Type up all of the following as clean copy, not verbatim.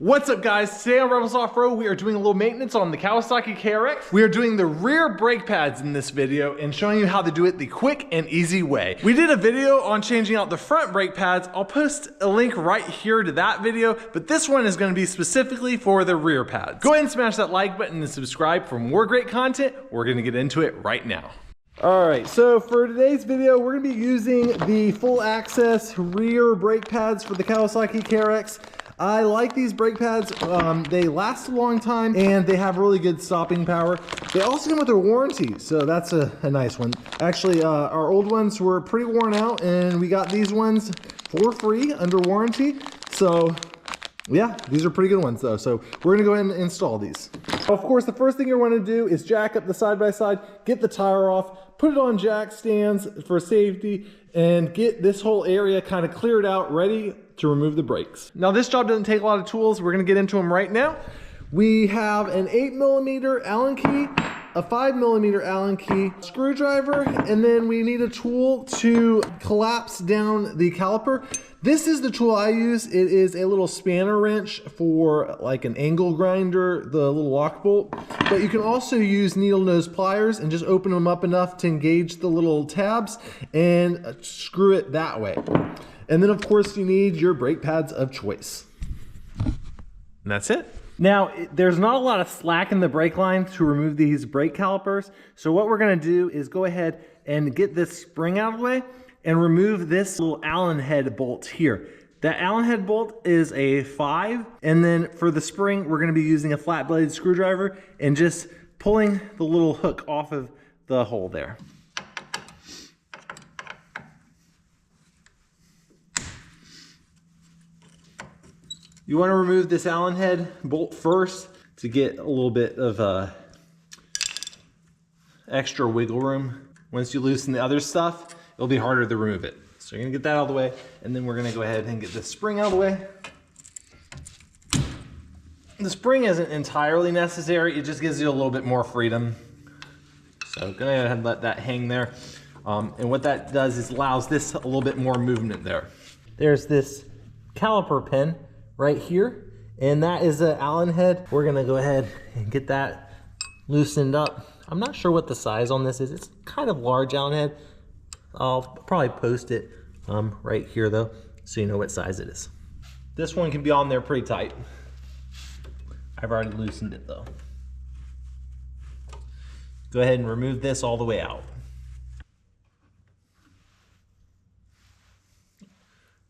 What's up guys, today on Rebels Off-Road we are doing a little maintenance on the Kawasaki KRX. We are doing the rear brake pads in this video and showing you how to do it the quick and easy way. We did a video on changing out the front brake pads. I'll post a link right here to that video, but this one is going to be specifically for the rear pads. Go ahead and smash that like button and subscribe for more great content. We're going to get into it right now. Alright, so for today's video we're going to be using the full access rear brake pads for the Kawasaki KRX. I like these brake pads. They last a long time and they have really good stopping power. They also come with a warranty, so that's a nice one. Actually, our old ones were pretty worn out and we got these ones for free under warranty. So yeah, these are pretty good ones though. So we're gonna go ahead and install these. Of course, the first thing you're gonna do is jack up the side-by-side, get the tire off, put it on jack stands for safety, and get this whole area kind of cleared out, ready to remove the brakes. Now this job doesn't take a lot of tools. We're gonna get into them right now. We have an 8mm Allen key, a 5mm Allen key, screwdriver, and then we need a tool to collapse down the caliper. This is the tool I use. It is a little spanner wrench for like an angle grinder, the little lock bolt. But you can also use needle nose pliers and just open them up enough to engage the little tabs and screw it that way. And then of course you need your brake pads of choice. And that's it. Now, there's not a lot of slack in the brake line to remove these brake calipers. So what we're gonna do is go ahead and get this spring out of the way and remove this little Allen head bolt here. That Allen head bolt is a 5, and then for the spring, we're gonna be using a flat blade screwdriver and just pulling the little hook off of the hole there. You want to remove this Allen head bolt first to get a little bit of extra wiggle room. Once you loosen the other stuff, it'll be harder to remove it. So you're gonna get that out of the way, and then we're gonna go ahead and get the spring out of the way. The spring isn't entirely necessary, it just gives you a little bit more freedom. So go ahead and let that hang there. And what that does is allows this a little bit more movement there. There's this caliper pin right here, and that is the Allen head. We're gonna go ahead and get that loosened up. I'm not sure what the size on this is. It's kind of large Allen head. I'll probably post it right here though, so you know what size it is. This one can be on there pretty tight. I've already loosened it though. Go ahead and remove this all the way out.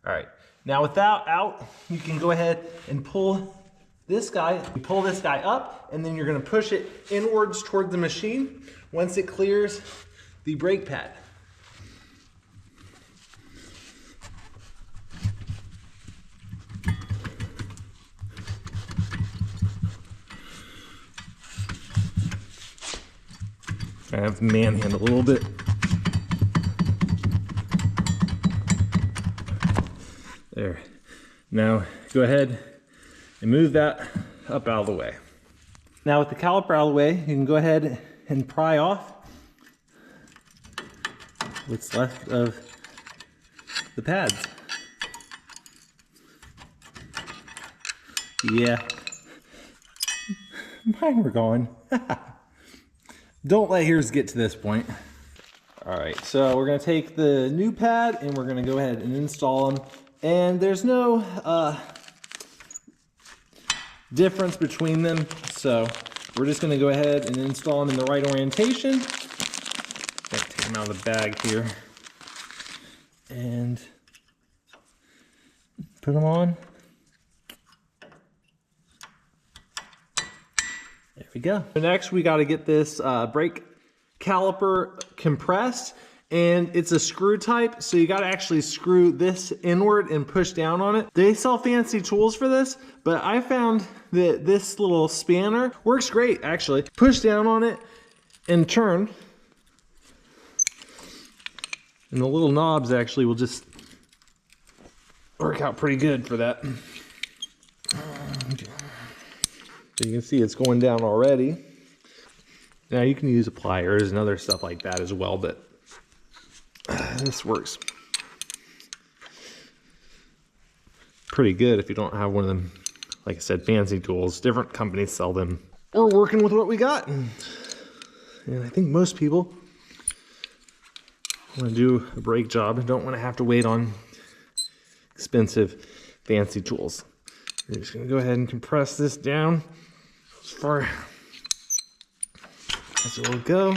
All right. Now with that out, you can go ahead and pull this guy. You pull this guy up, and then you're gonna push it inwards toward the machine once it clears the brake pad. I have to manhandle a little bit. There. Now go ahead and move that up out of the way. Now with the caliper out of the way, you can go ahead and pry off what's left of the pads. Yeah. Mine were gone. Don't let yours get to this point. All right, so we're gonna take the new pad and we're gonna go ahead and install them. And there's no difference between them, so we're just going to go ahead and install them in the right orientation. Take them out of the bag here and put them on. There we go. Next, we got to get this brake caliper compressed. And it's a screw type, so you gotta actually screw this inward and push down on it. They sell fancy tools for this, but I found that this little spanner works great, actually. Push down on it and turn. And the little knobs actually will just work out pretty good for that. So you can see it's going down already. Now you can use pliers and other stuff like that as well, but this works pretty good if you don't have one of them like I said, fancy tools. Different companies sell them. We're working with what we got. And I think most people want to do a brake job and don't want to have to wait on expensive, fancy tools. We're just going to go ahead and compress this down as far as it will go.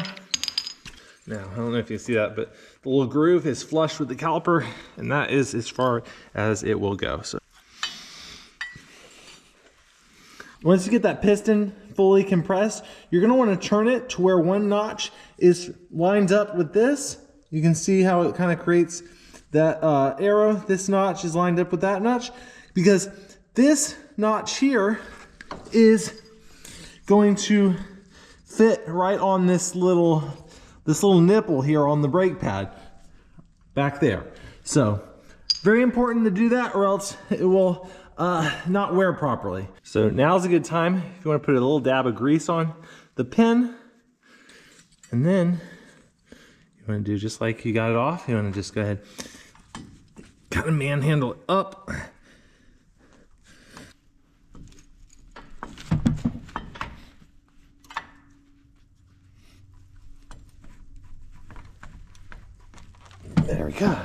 Now, I don't know if you see that, but the little groove is flush with the caliper, and that is as far as it will go. So once you get that piston fully compressed, you're going to want to turn it to where one notch is lined up with this. You can see how it kind of creates that arrow. This notch is lined up with that notch, because this notch here is going to fit right on this little nipple here on the brake pad back there. So very important to do that, or else it will not wear properly. So now's a good time if you want to put a little dab of grease on the pin, and then you want to do just like you got it off. You want to just go ahead, kind of manhandle it up. There we go.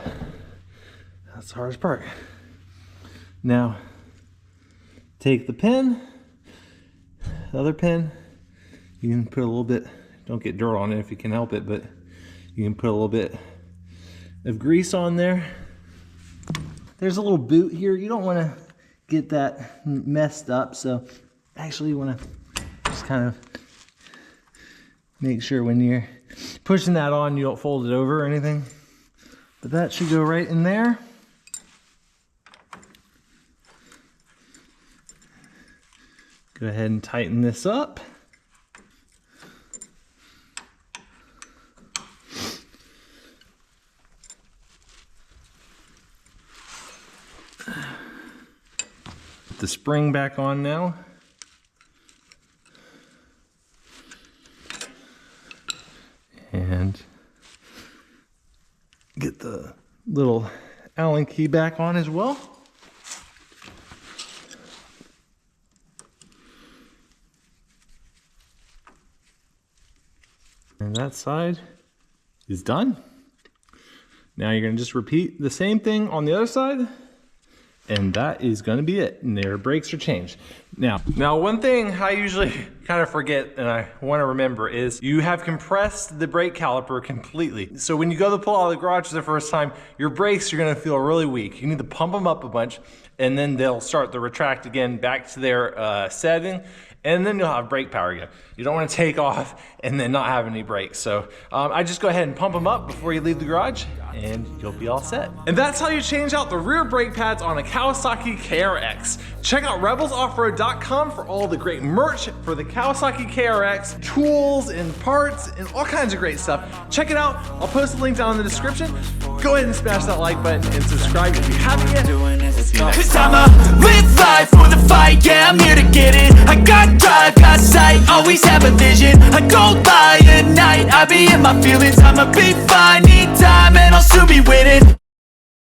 That's the hardest part. Now, take the pin, the other pin, you can put a little bit, don't get dirt on it if you can help it, but you can put a little bit of grease on there. There's a little boot here. You don't want to get that messed up, so actually you want to just kind of make sure when you're pushing that on, you don't fold it over or anything. But that should go right in there. Go ahead and tighten this up. Put the spring back on now. And get the little Allen key back on as well. And that side is done. Now you're gonna just repeat the same thing on the other side, and that is gonna be it. And their brakes are changed. Now one thing I usually kind of forget and I wanna remember is you have compressed the brake caliper completely. So when you go to pull out of the garage for the first time, your brakes are gonna feel really weak. You need to pump them up a bunch, and then they'll start to retract again back to their setting, and then you'll have brake power again. You don't want to take off and then not have any brakes. So I just go ahead and pump them up before you leave the garage, and you'll be all set. And that's how you change out the rear brake pads on a Kawasaki KRX. Check out rebelsoffroad.com for all the great merch for the Kawasaki KRX, tools and parts and all kinds of great stuff. Check it out. I'll post a link down in the description. Go ahead and smash that like button and subscribe if you haven't yet. We'll see you next time. 'Cause I'ma live life for the fight, yeah, I'm here to get it. I got drive, got sight, always have a vision. I go by at night, I be in my feelings. I'ma be fine, need time, and I'll soon be winning.